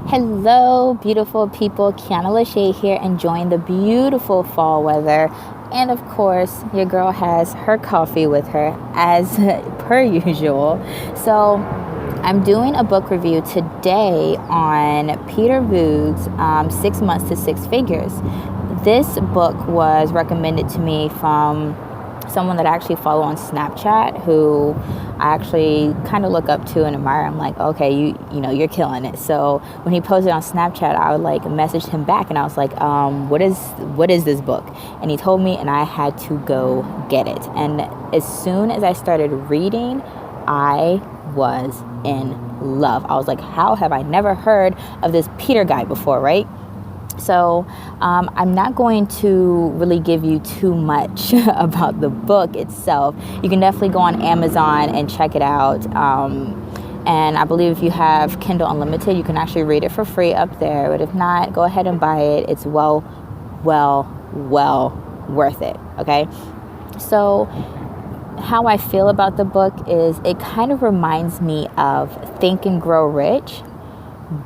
Hello, beautiful people. Kiana Lachey here, enjoying the beautiful fall weather. And of course, your girl has her coffee with her as per usual. So I'm doing a book review today on Peter Voogd's 6 Months to Six Figures. This book was recommended to me from someone that I actually follow on Snapchat, who I actually kind of look up to and admire. I'm like, okay, you know, you're killing it. So when he posted on Snapchat, I would like message him back, and I was like, what is this book? And he told me, and I had to go get it. And as soon as I started reading, I was in love. I was like, how have I never heard of this Peter guy before, right? So I'm not going to really give you too much about the book itself. You can definitely go on Amazon and check it out. And I believe if you have Kindle Unlimited, you can actually read it for free up there. But if not, go ahead and buy it. It's well worth it, okay? So how I feel about the book is it kind of reminds me of Think and Grow Rich,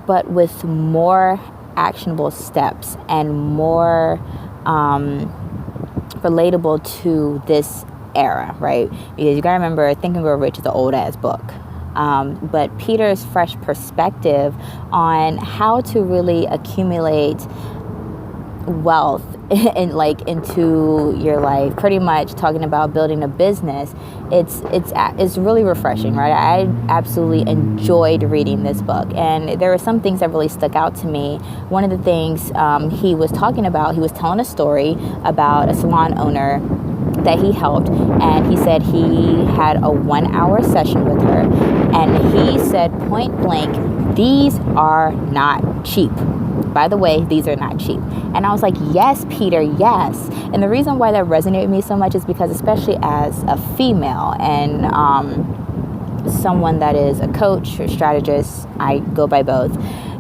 but with more actionable steps and more relatable to this era, right? Because you gotta remember, Think and Grow Rich is an old ass book. But Peter's fresh perspective on how to really accumulate wealth into your life, pretty much talking about building a business, it's really refreshing, right? I absolutely enjoyed reading this book, and there were some things that really stuck out to me. One of the things he was talking about, he was telling a story about a salon owner that he helped, and he said he had a 1-hour session with her, and he said point blank, these are not cheap. By the way, these are not cheap. And I was like, yes, Peter, yes. And the reason why that resonated with me so much is because, especially as a female and someone that is a coach or strategist, I go by both,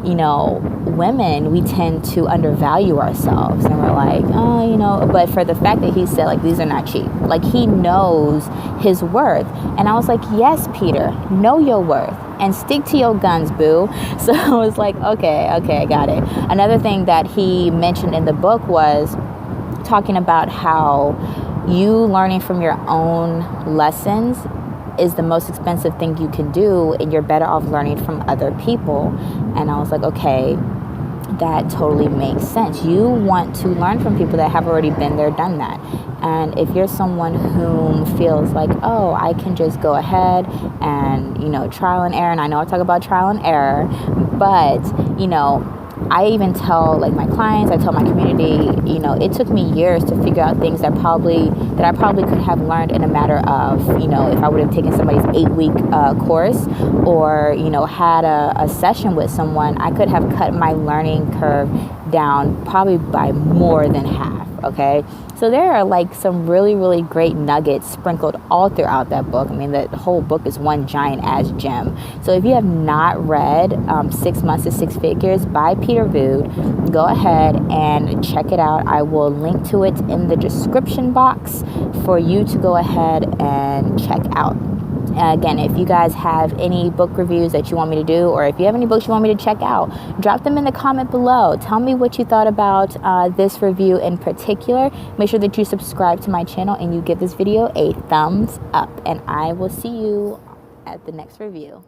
you know, women, we tend to undervalue ourselves, and we're like, oh, you know, but for the fact that he said, like, these are not cheap, like, he knows his worth. And I was like, yes, Peter, know your worth and stick to your guns, boo. So I was like, okay, I got it. Another thing that he mentioned in the book was talking about how you learning from your own lessons is the most expensive thing you can do, and you're better off learning from other people. And I was like, okay, that totally makes sense. You want to learn from people that have already been there, done that. And if you're someone who feels like, oh, I can just go ahead and, you know, trial and error, and I know I talk about trial and error, but, you know, I even tell, like, my clients, I tell my community, you know, it took me years to figure out things that I probably could have learned in a matter of, you know, if I would have taken somebody's 8-week course, or, you know, had a session with someone, I could have cut my learning curve down probably by more than half, okay? So there are, like, some really, really great nuggets sprinkled all throughout that book. I mean, the whole book is one giant ass gem. So if you have not read 6 Months to Six Figures by Peter Voogd, go ahead and check it out. I will link to it in the description box for you to go ahead and check out. Again, if you guys have any book reviews that you want me to do, or if you have any books you want me to check out, drop them in the comment below. Tell me what you thought about this review in particular. Make sure that you subscribe to my channel and you give this video a thumbs up, and I will see you at the next review.